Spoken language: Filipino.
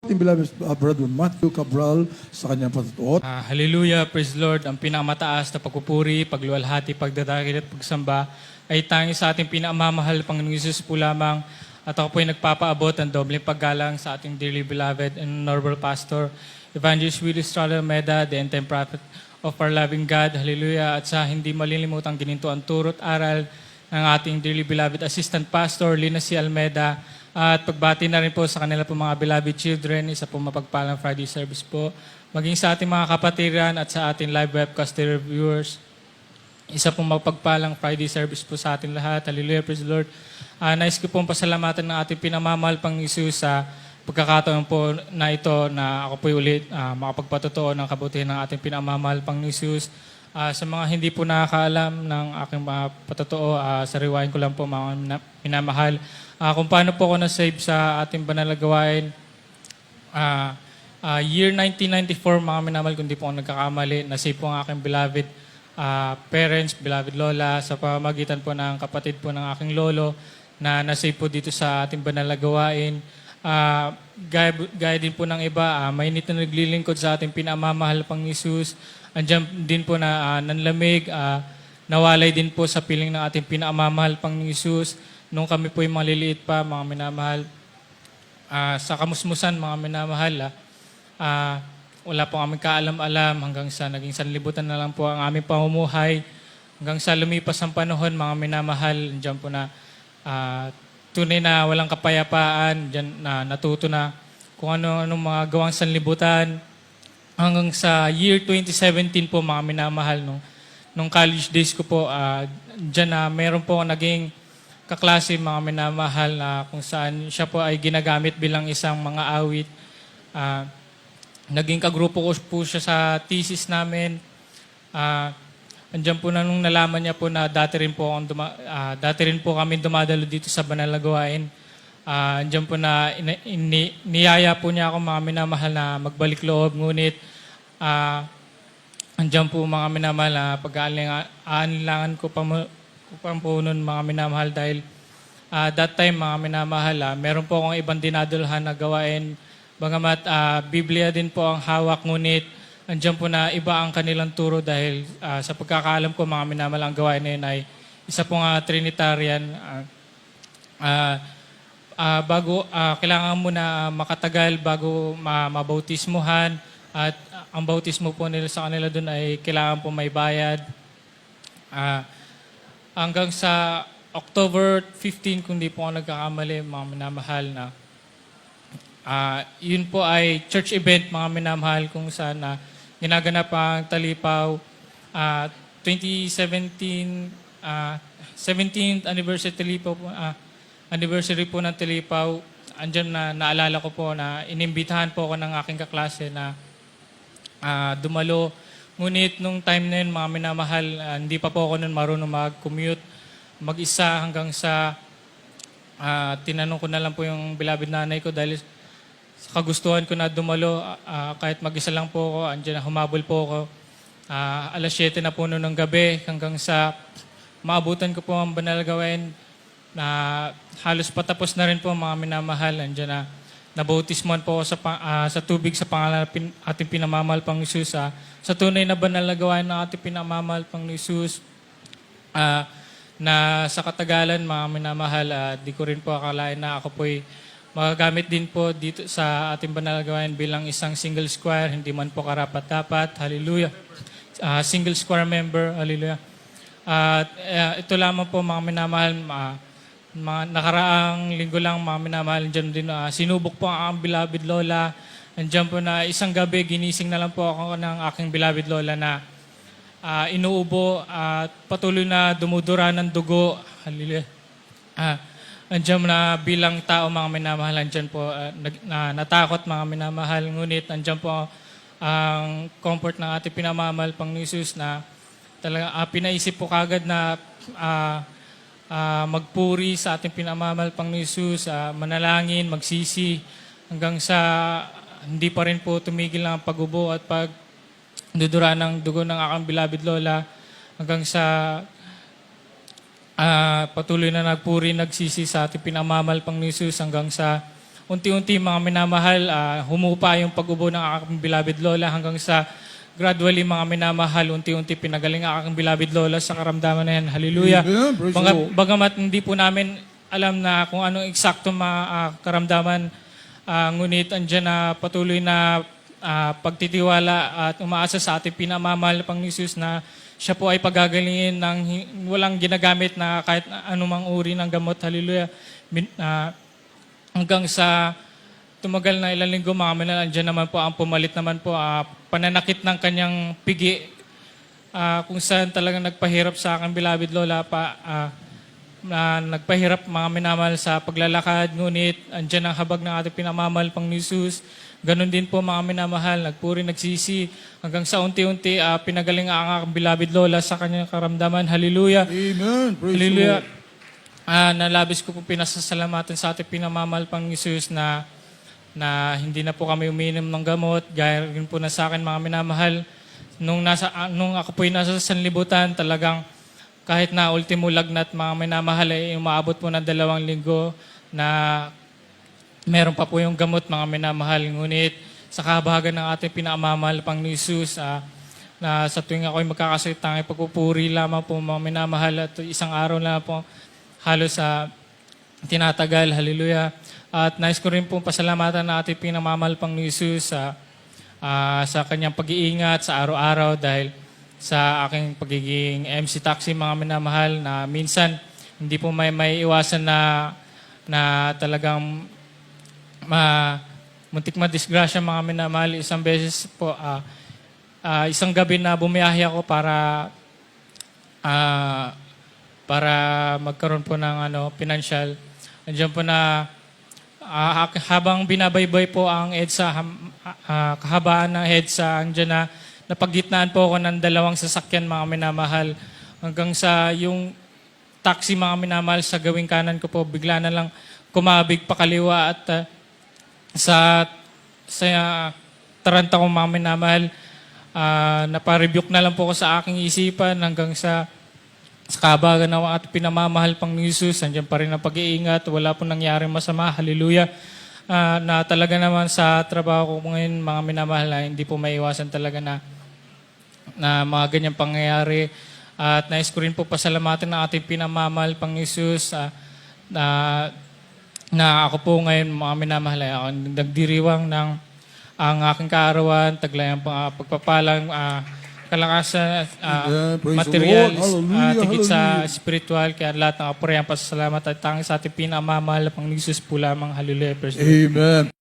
Ating beloved Brother Matthew Cabral sa kanyang patutuot. Hallelujah, praise the Lord. Ang pinakamataas na pagpupuri, pagluwalhati, pagdadakil at pagsamba ay tanging sa ating pinamamahal Panginoong Hesus po lamang. At ako po ay nagpapaabot ng dobleng paggalang sa ating dearly beloved and honorable pastor, Evangelist Willie Estrada Almeida, the end-time prophet of our loving God. Hallelujah. At sa hindi malilimutang ginintuan turot aral ng ating dearly beloved assistant pastor, Lina C. Almeida. At pagbati na rin po sa kanila po mga beloved children, isa po mapagpalang Friday service po. Maging sa ating mga kapatiran at sa ating live webcast viewers, isa pong mapagpalang Friday service po sa ating lahat. Hallelujah, praise the Lord. Nais ko pong pasalamatan ng ating pinamamahal pang Isus sa pagkakataon po na ito na ako po ulit makapagpatotoo ng kabutihan ng ating pinamamahal pang Isus. Sa mga hindi po nakakaalam ng aking mga patotoo, sariwain ko lang po mga minamahal. Kung paano po ako na-save sa ating banal na gawain, year 1994, mga minamahal, kung di po ako nagkakamali, na-save po ang aking beloved parents, beloved lola, sa pamamagitan po ng kapatid po ng aking lolo, na na-save po dito sa ating banal na gawain. Gaya din po ng iba, mainit na naglilingkod sa ating pinamamahal pang Isus. Andiyan din po na nanlamig, nawalay din po sa piling ng ating pinamamahal pang Isus. Nung kami po yung maliliit pa, mga minamahal, sa kamusmusan, mga minamahal, wala po kami kaalam-alam hanggang sa naging sanlibutan na lang po ang aming pamumuhay. Hanggang sa lumipas ang panahon, mga minamahal, dyan po na tunay na walang kapayapaan, dyan na natuto na kung ano-anong mga gawang sanlibutan. Hanggang sa year 2017 po, mga minamahal, nung college days ko po, dyan na meron po naging kaklase, mga minamahal, na kung saan siya po ay ginagamit bilang isang mga awit. Naging kagrupo ko po siya sa thesis namin. Andiyan po na nung nalaman niya po na dati rin po kami dumadalo dito sa banal na gawain. Andiyan po na niyaya po niya ako, mga minamahal, na magbalik loob. Ngunit andiyan po, mga minamahal, na pag-aalinlangan ko po nun, mga minamahal, dahil that time, mga minamahal, meron po akong ibang dinadulhan na gawain. Bagamat Biblia din po ang hawak, ngunit andyan po na iba ang kanilang turo dahil sa pagkakaalam ko, mga minamahal, ang gawain na yun ay isa pong Trinitarian. Kailangan mo na makatagal bago mabautismuhan, at ang bautismo po nila sa kanila doon ay kailangan po may bayad. Hanggang sa October 15, kung di po ako nagkakamali, mga minamahal, na yun po ay church event, mga minamahal, kung saan ginaganap ang Talipaw. 2017, 17th anniversary Talipaw po, anniversary po ng Talipaw. Andyan na naalala ko po na inimbitahan po ako ng aking kaklase na dumalo. Ngunit nung time na yun, mga minamahal, hindi pa po ako nun marunong mag-commute mag-isa, hanggang sa tinanong ko na lang po yung beloved nanay ko dahil sa kagustuhan ko na dumalo, kahit mag-isa lang po ako, andyan na humabol po ako. Alas 7 na po noon ng gabi, hanggang sa maabutan ko po ang banal gawain na halos patapos na rin po, mga minamahal. Andyan na nabautismuhan po ako sa tubig sa pangalan ng ating pinamamahal pang Isus. Sa tunay na banal na gawain ng ating pinamamahal pang Isus, na sa katagalan, mga minamahal, di ko rin po akalain na ako po'y magagamit din po dito sa ating banal na gawain bilang isang single squire, hindi man po karapat-dapat. Hallelujah. Single squire member. Hallelujah. Ito lamang po, mga minamahal, mga nakaraang linggo lang, mga minamahal, dyan din, sinubok po ang beloved lola. Andyan po na isang gabi, ginising na lang po ako ng aking beloved lola na inuubo at patuloy na dumudura ng dugo. Hallelujah. Andyan na bilang tao, mga minamahal, andyan po natakot, mga minamahal. Ngunit andyan po ang comfort ng ating pinamamahal pang Isus na talaga pinaisip po kagad na magpuri sa ating pinamamahal pang Isus, manalangin, magsisi, hanggang sa hindi pa rin po tumigil ang pag-ubo at pagdudura ng dugo ng aking beloved lola, hanggang sa patuloy na nagpuri, nagsisi sa ating pinamamahal pang Isus, hanggang sa unti-unti mga minamahal, humupa yung pag-ubo ng aking beloved lola hanggang sa gradually mga minamahal, unti-unti pinagaling ang aking beloved lola sa karamdaman na yan. Hallelujah. Amen. Praise the Lord. Bagamat hindi po namin alam na kung anong eksakto karamdaman, ngunit andyan na patuloy na pagtitiwala at umaasa sa ating pinamamahal na Panginoon Jesus na siya po ay pagagalingin ng walang ginagamit na kahit anumang uri ng gamot. Hallelujah. Hanggang sa tumagal na ilang linggo, mga minamahal, andyan naman po ang pumalit naman po, pananakit ng kanyang pigi, kung saan talagang nagpahirap sa aking beloved lola nagpahirap mga minamahal sa paglalakad, ngunit andyan ang habag ng ating pinamamahal Panginoon Jesus. Ganon din po mga minamahal, nagpuri, nagsisi, hanggang sa unti-unti pinagaling ang aking beloved lola sa kanyang karamdaman. Hallelujah. Amen. Praise Hallelujah. the Nalabis ko po pinasasalamatan sa ating pinamamahal Panginoon Jesus na hindi na po kami uminom ng gamot, gaya rin po na sa akin mga minamahal. Nung ako po nasa sanlibutan, talagang kahit na ultimo lagnat mga minamahal ay umaabot po ng 2 linggo na meron pa po yung gamot mga minamahal. Ngunit sa kahabagan ng ating pinamamahal Panginoon Jesus, na sa tuwing ako'y magkakasakit, tanging pagpupuri lamang po mga minamahal at isang araw na po halos tinatagal. Hallelujah. At nais ko rin po pasalamatan na ating pinamamahal Panginoon Jesus sa kanyang pag-iingat sa araw-araw dahil sa aking pagiging MC Taxi mga minamahal na minsan hindi po may iwasan na talagang muntik madisgrasya mga minamahal. Isang beses po, isang gabi na bumiyahe ako para magkaroon po ng financial. Andiyan po na habang binabaybay po ang EDSA, kahabaan ng EDSA, andiyan na napagitnaan po ako ng 2 sasakyan mga minamahal. Hanggang sa yung taxi mga minamahal sa gawing kanan ko po, bigla na lang kumabig pakaliwa at sa taranta ko mga minamahal, naparebuke na lang po ako sa aking isipan hanggang sa kabagan ng ating pinamamahal Panginoon Jesus. Andiyan pa rin ang pag-iingat, wala po nangyaring masama. Hallelujah. Na talaga naman sa trabaho ko ngayon mga minamahal, hindi po maiwasan talaga na mga ganyang pangyayari. At nais ko rin po pasalamatan ng ating pinamamahal Panginoon Jesus na ako po ngayon mga minamahal ay ako nagdiriwang ng ang aking kaarawan, taglayang pagpapalang, kalakasan, Amen. Praise the materials, Lord. Hallelujah, tigit sa hallelujah. spiritual, kaya lahat ng kapurihan, pasasalamat at tanging sa ating pinamamahal na Panginoon Jesus po lamang. Hallelujah. Praise the Lord. Amen.